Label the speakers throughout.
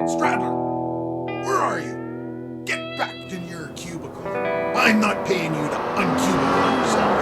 Speaker 1: Stradler, where are you? Get back in your cubicle. I'm not paying you to uncubicle yourself.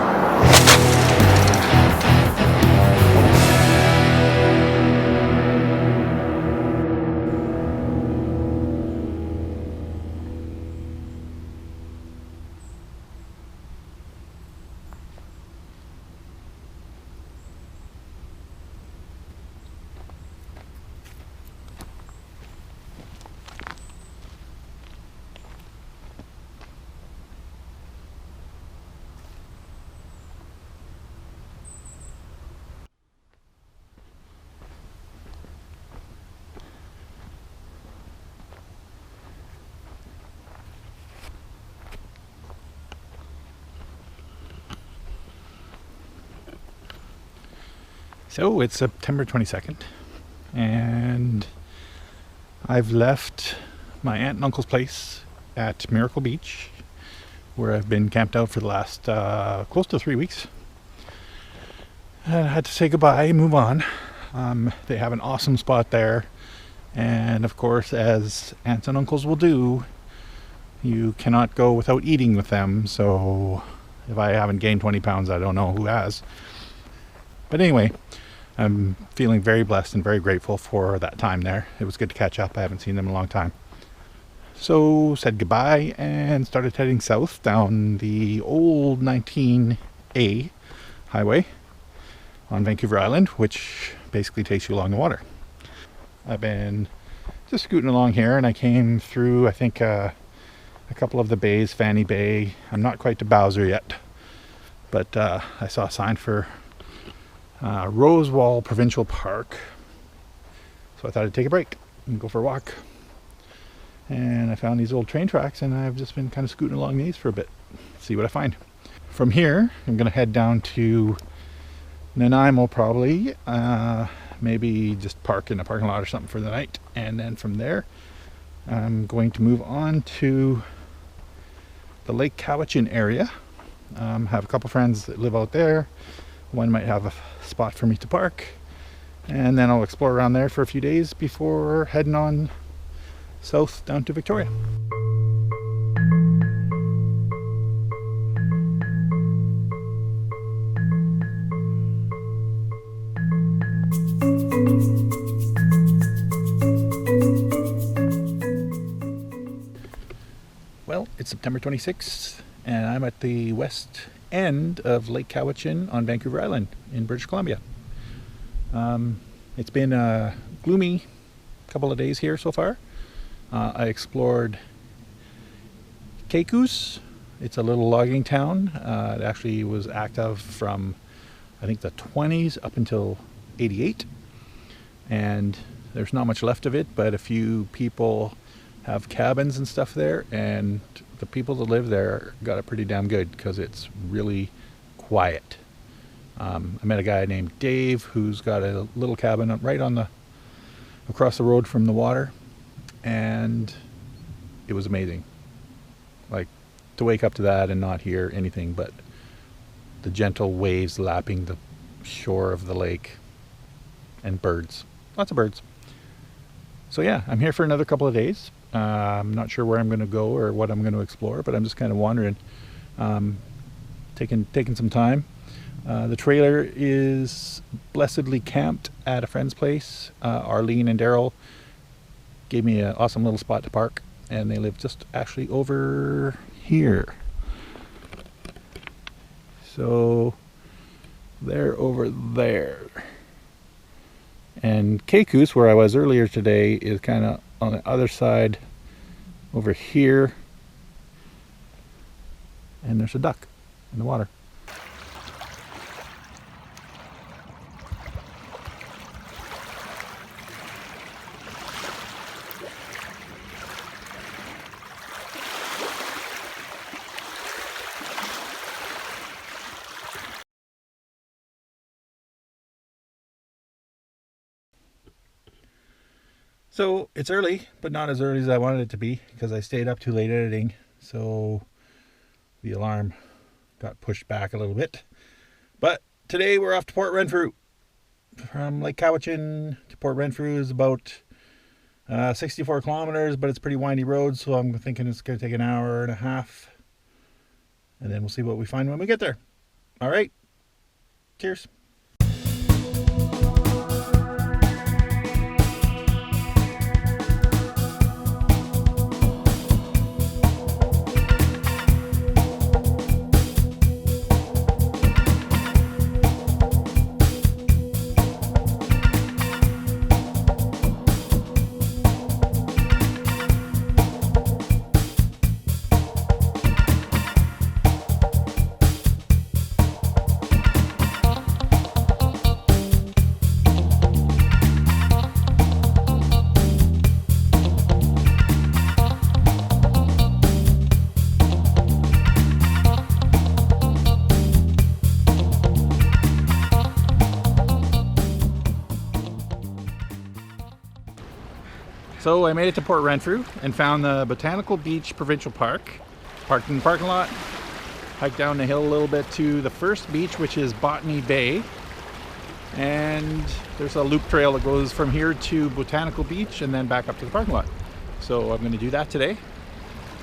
Speaker 2: So it's September 22nd, and I've left my aunt and uncle's place at Miracle Beach, where I've been camped out for the last close to 3 weeks. And I had to say goodbye, move on. They have an awesome spot there, and of course, as aunts and uncles will do, you cannot go without eating with them. So if I haven't gained 20 pounds, I don't know who has. But anyway, I'm feeling very blessed and very grateful for that time there. It was good to catch up. I haven't seen them in a long time. So said goodbye and started heading south down the old 19A highway on Vancouver Island, which basically takes you along the water. I've been just scooting along here, and I came through, I think, a couple of the bays, Fanny Bay. I'm not quite to Bowser yet, but I saw a sign for Rosewall Provincial Park, so I thought I'd take a break and go for a walk. And I found these old train tracks, and I've just been kind of scooting along these for a bit, see what I find. From here, I'm going to head down to Nanaimo probably, maybe just park in a parking lot or something for the night, and then from there I'm going to move on to the Lake Cowichan area. Have a couple friends that live out there. One might have a spot for me to park, and then I'll explore around there for a few days before heading on south down to Victoria. Well, it's September 26th, and I'm at the west end of Lake Cowichan on Vancouver Island in British Columbia. It's been a gloomy couple of days here so far. I explored Kekus. It's a little logging town. It actually was active from, I think, the 20s up until 88. And there's not much left of it, but a few people have cabins and stuff there, and the people that live there got it pretty damn good because it's really quiet. I met a guy named Dave who's got a little cabin right on across the road from the water, and it was amazing. Like, to wake up to that and not hear anything but the gentle waves lapping the shore of the lake and birds. Lots of birds. So yeah, I'm here for another couple of days. I'm not sure where I'm going to go or what I'm going to explore, but I'm just kind of wandering, taking some time. The trailer is blessedly camped at a friend's place. Arlene and Daryl gave me an awesome little spot to park, and they live just actually over here. So they're over there. And Kekus, where I was earlier today, is kind of on the other side over here. And there's a duck in the water. So it's early, but not as early as I wanted it to be because I stayed up too late editing. So the alarm got pushed back a little bit. But today we're off to Port Renfrew. From Lake Cowichan to Port Renfrew is about 64 kilometers, but it's a pretty windy road, so I'm thinking it's going to take an hour and a half. And then we'll see what we find when we get there. All right. Cheers. So I made it to Port Renfrew and found the Botanical Beach Provincial Park. Parked in the parking lot, hiked down the hill a little bit to the first beach, which is Botany Bay. And there's a loop trail that goes from here to Botanical Beach and then back up to the parking lot. So I'm going to do that today.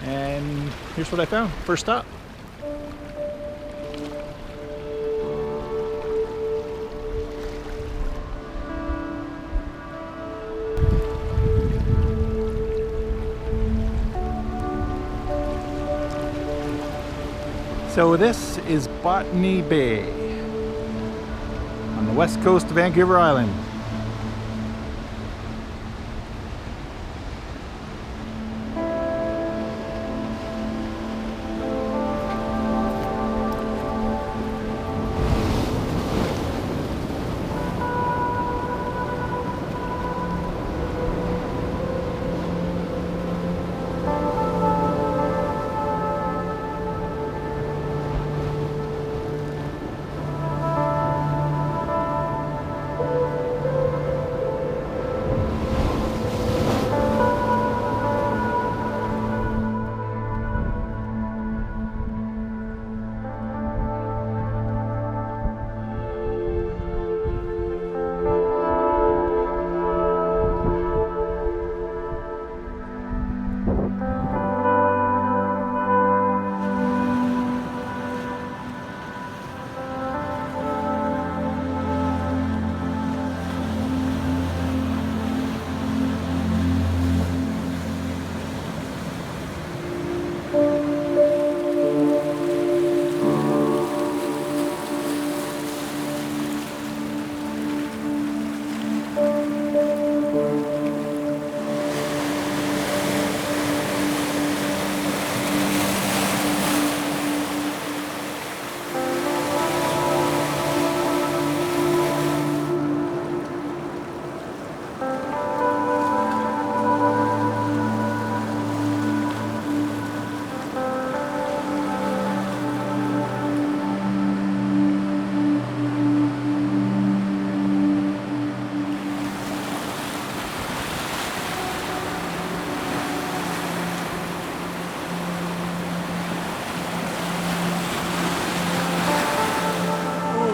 Speaker 2: And here's what I found. First stop. So this is Botany Bay on the west coast of Vancouver Island.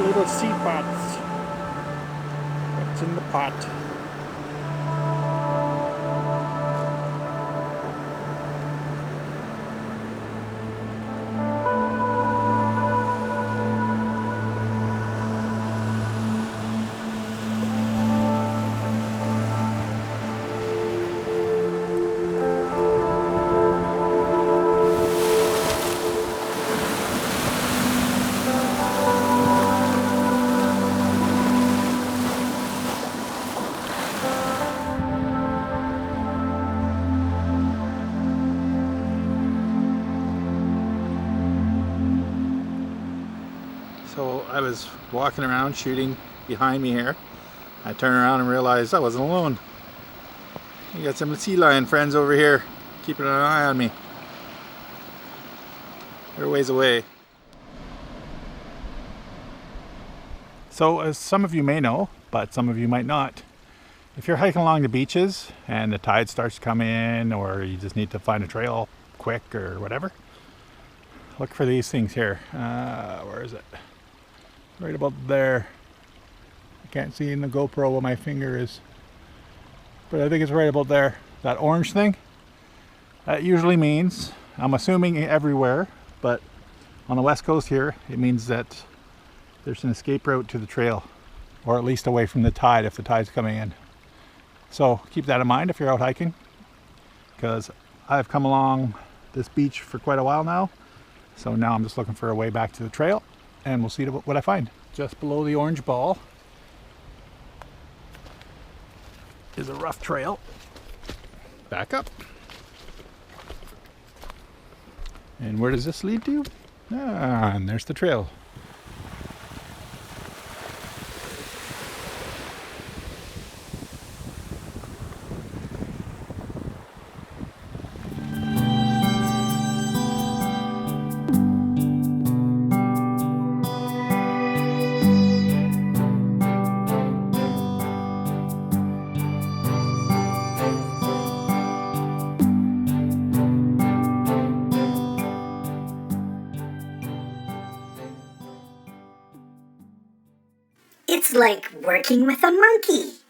Speaker 2: Little sea pots. What's in the pot? So I was walking around shooting behind me here. I turned around and realized I wasn't alone. You got some sea lion friends over here keeping an eye on me. They're a ways away. So as some of you may know, but some of you might not, if you're hiking along the beaches and the tide starts to come in, or you just need to find a trail quick or whatever, look for these things here. Where is it? Right about there. I can't see in the GoPro what my finger is. but I think it's right about there. That orange thing, that usually means, I'm assuming everywhere, but on the west coast here, it means that there's an escape route to the trail, or at least away from the tide if the tide's coming in. So keep that in mind if you're out hiking, because I've come along this beach for quite a while now. So now I'm just looking for a way back to the trail, and we'll see what I find. Just below the orange ball is a rough trail. Back up. And where does this lead to? Ah, and there's the trail.
Speaker 3: It's like working with a monkey.